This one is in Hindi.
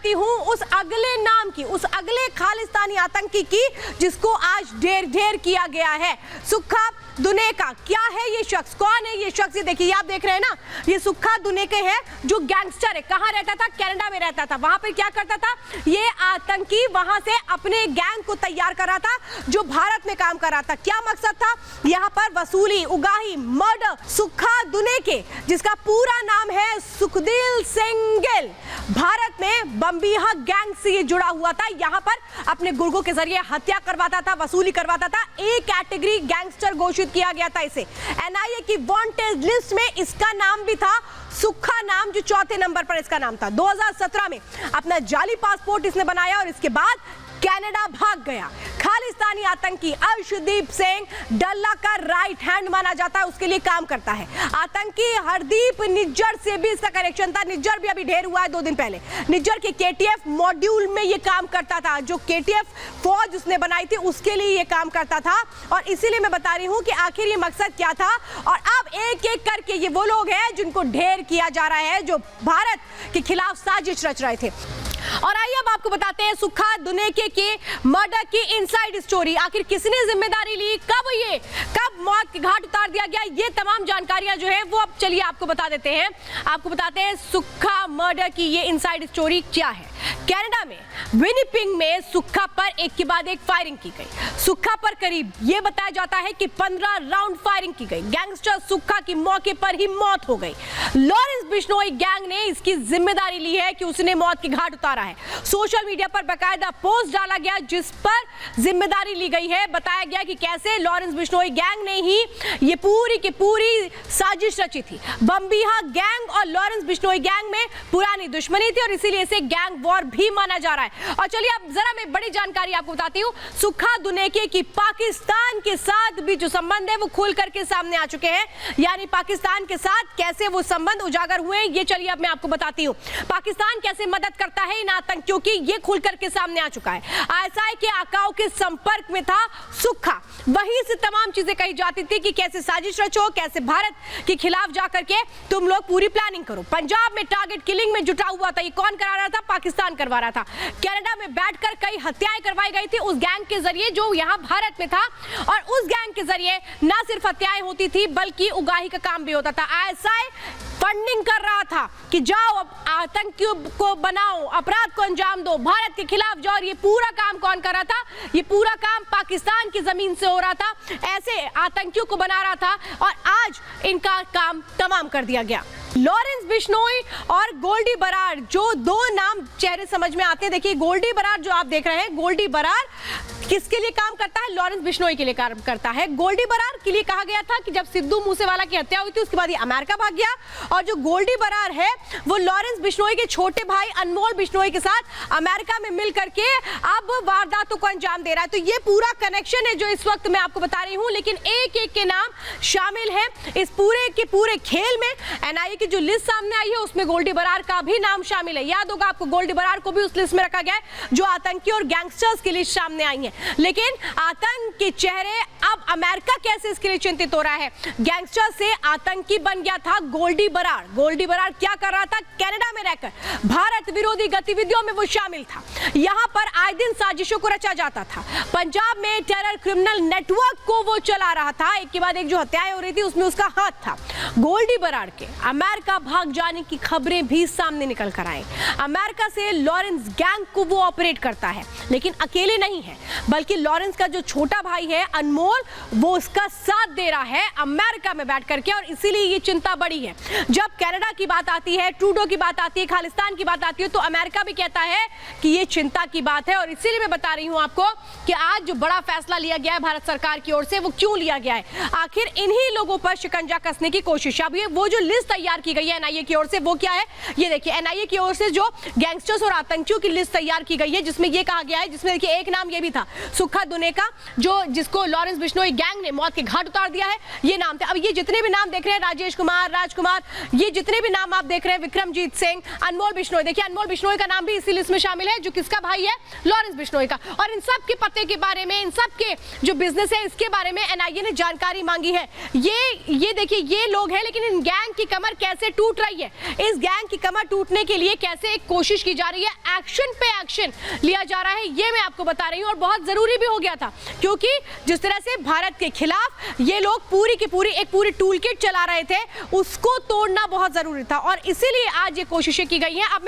करती हूं उस अगले नाम की, उस अगले खालिस्तानी आतंकी की जिसको आज ढेर ढेर किया गया है। सुक्खा दुनेका क्या है ये शख्स, कौन है ये शख्स? ये देखिए, आप देख रहे हैं ना, ये सुक्खा दुनेके है जो गैंगस्टर है। कहां रहता था? कनाडा में रहता था। वहां पर क्या करता था ये आतंकी? वहां से अपने गैंग को तैयार कर रहा था जो भारत में काम कर रहा था। क्या मकसद था? यहां पर वसूली, उगाही, मर्डर। सुक्खा दुनेके जिसका पूरा नाम है सुखदिल सिंह गिल, भारत में बम्बीहा गैंग से ये जुड़ा हुआ था। यहां पर अपने गुर्गों के जरिए हत्या करवाता था, वसूली करवाता था। ए कैटेगरी गैंगस्टर घोषित किया गया था इसे। एनआईए की वांटेड लिस्ट में इसका नाम भी था सुक्खा नाम, जो चौथे नंबर पर इसका नाम था। 2017 में अपना जाली पासपोर्ट इसने बनाया और इसके बाद कनाडा भाग गया। खालिस्तानी आतंकी अर्शदीप सिंह डल्ला का राइट हैंड माना जाता है, उसके लिए काम करता है। आतंकी हरदीप निज्जर से भी इसका कनेक्शन था। निज्जर भी अभी ढेर हुआ है 2 दिन पहले। निज्जर के केटीएफ मॉड्यूल में ये काम करता था, जो केटीएफ फौज उसने बनाई थी उसके लिए ये काम करता था। और इसीलिए मैं बता रही हूं कि आखिर ये मकसद क्या था। और अब एक एक करके ये वो लोग हैं जिनको ढेर किया जा रहा है, जो भारत के खिलाफ साजिश रच रहे थे। और आइए अब आपको बताते हैं सुक्खा दुनेके के मर्डर की इनसाइड स्टोरी। आखिर किसने जिम्मेदारी ली, कब मौत के घाट उतार दिया गया, ये तमाम जानकारियां जो है वो अब चलिए आपको बता देते हैं। आपको बताते हैं सुक्खा मर्डर की ये इनसाइड स्टोरी क्या है। कनाडा में विनिपिग में सुक्खा पर एक के बाद एक फायरिंग की गई। सुक्खा पर करीब ये बताया जाता है कि 15 राउंड फायरिंग की गई। गैंगस्टर सुक्खा की मौके पर ही मौत हो गई। लॉरेंस बिश्नोई गैंग ने इसकी जिम्मेदारी ली है कि उसने मौत के घाट उतारा है। सोशल मीडिया पर बाकायदा पोस्ट डाला गया जिस पर जिम्मेदारी ली गई है। बताया गया कि कैसे लॉरेंस बिश्नोई गैंग ने ही ये पूरी की पूरी साजिश रची थी। बम्बीहा गैंग और लॉरेंस बिश्नोई गैंग में पुरानी दुश्मनी थी और इसीलिए इसे गैंग वॉर भी माना जा रहा है। और चलिए अब जरा मैं बड़ी जानकारी आपको बताती हूँ। सुक्खा दुनेके की पाकिस्तान के साथ भी जो संबंध है वो खुल करके सामने आ चुके हैं। यानी पाकिस्तान के साथ कैसे वो संबंध उजागर हुए, ये चलिए अब मैं आपको बताती हूँ। पाकिस्तान कैसे मदद करता है इन आतंकियों की, ये खुल करके सामने आ चुका है। आईएसआई के आकाओं के संपर्क में था सुक्खा। वहीं से तमाम चीजें कही जाती थी कि कैसे साजिश रचो, कैसे भारत के खिलाफ जाकर के तुम लोग पूरी प्लानिंग करो। पंजाब में टारगेट किलिंग में जुटा हुआ था। ये कौन करा रहा था? पाकिस्तान करवा रहा था। कनाडा में बैठकर कई हत्याएं करवाई गई थी उस गैंग के जरिए जो यहां भारत में था। और उस गैंग के जरिए ना सिर्फ हत्याएं होती थी बल्कि उगाही का काम भी होता था। आईएसआई फंडिंग कर रहा था कि जाओ आतंकियों को बनाओ, अपराध को अंजाम दो, भारत के खिलाफ जाओ। ये पूरा काम कौन कर रहा था? ये पूरा काम पाकिस्तान की जमीन से हो रहा था। ऐसे आतंकियों को बना रहा था और आज इनका काम तमाम कर दिया गया। लॉरेंस बिश्नोई और गोल्डी बरार, जो 2 नाम चेहरे समझ में आते हैं। देखिए गोल्डी बरार जो आप देख रहे हैं, गोल्डी बरार किसके लिए काम करता है? लॉरेंस बिश्नोई के लिए काम करता है। गोल्डी बरार के लिए कहा गया था कि जब सिद्धू मूसेवाला की हत्या हुई थी उसके बाद ये अमेरिका भाग गया। और जो गोल्डी बरार है वो लॉरेंस बिश्नोई के छोटे भाई अनमोल बिश्नोई के साथ अमेरिका में मिल करके अब वारदातों को अंजाम दे रहा है। तो ये पूरा कनेक्शन है जो इस वक्त मैं आपको बता रही हूँ। लेकिन एक एक के नाम शामिल है इस पूरे के पूरे खेल में। एनआईए की जो लिस्ट सामने आई है उसमें गोल्डी बरार का भी नाम शामिल है। याद होगा आपको, गोल्डी बरार को भी उस लिस्ट में रखा गया है जो आतंकी और गैंगस्टर्स की लिस्ट सामने आई है। लेकिन आतंक के चेहरे अब अमेरिका कैसे इसके लिए चिंतित हो रहा है? गैंगस्टर से आतंकी बन गया था गोल्डी बरार। गोल्डी बरार क्या कर रहा था? कनाडा में रहकर भारत विरोधी गतिविधियों में वो शामिल था। यहां पर आए दिन साजिशों को रचा जाता था। पंजाब में टेरर क्रिमिनल नेटवर्क को वो चला रहा था। एक के बाद एक जो हत्याएं हो रही थी उसमें उसका हाथ था। गोल्डी बरार के अमेरिका भाग जाने की खबरें भी सामने निकल कर आई। अमेरिका से लॉरेंस गैंग को वो ऑपरेट करता है, लेकिन अकेले नहीं है बल्कि लॉरेंस का जो छोटा भाई है अनमोल, वो उसका साथ दे रहा है अमेरिका में बैठ करके। और इसीलिए ये चिंता बड़ी है। जब कनाडा की बात आती है, ट्रूडो की बात आती है, खालिस्तान की बात आती है, तो अमेरिका भी कहता है कि ये चिंता की बात है। और इसीलिए मैं बता रही हूं आपको कि आज जो बड़ा फैसला लिया गया है भारत सरकार की ओर से, वो क्यों लिया गया है? आखिर इन्हीं लोगों पर शिकंजा कसने की कोशिश। अब ये वो जो लिस्ट तैयार की गई है एनआईए की ओर से, वो क्या है? ये देखिए, एनआईए की ओर से जो गैंगस्टर्स और आतंकियों की लिस्ट तैयार की गई है, जिसमें ये कहा गया है, जिसमें देखिए एक नाम ये भी था सुखा दुनेका, जो जिसको लॉरेंस बिश्नोई गैंग ने मौत के घाट उतार दिया है, ये नाम थे। अब ये जितने भी नाम देख रहे हैं, राजेश कुमार, राजकुमार, ये जितने भी नाम आप देख रहे हैं, विक्रमजीत सिंह, अनमोल बिश्नोई, देखिए अनमोल बिश्नोई का नाम भी इसी लिस्ट में शामिल है, जो किसका भाई है, लॉरेंस बिश्नोई का। और इन सब के पते के बारे में, इन सब के जो बिजनेस है, इसके बारे में एनआईए ने जानकारी मांगी है। ये देखिए, ये लोग हैं, लेकिन इन गैंग की कमर कैसे टूट रही है, इस गैंग की कमर टूटने के लिए कैसे एक कोशिश की जा रही है, एक्शन पे एक्शन लिया जा रहा है, ये मैं आपको बता रही हूं। और बहुत जरूरी भी हो गया था, क्योंकि जिस तरह से भारत के खिलाफ ये लोग पूरी की पूरी एक पूरी टूल किट चला रहे थे, उसको तोड़ना बहुत जरूरी था, और इसीलिए आज ये कोशिशें की गई हैं। अब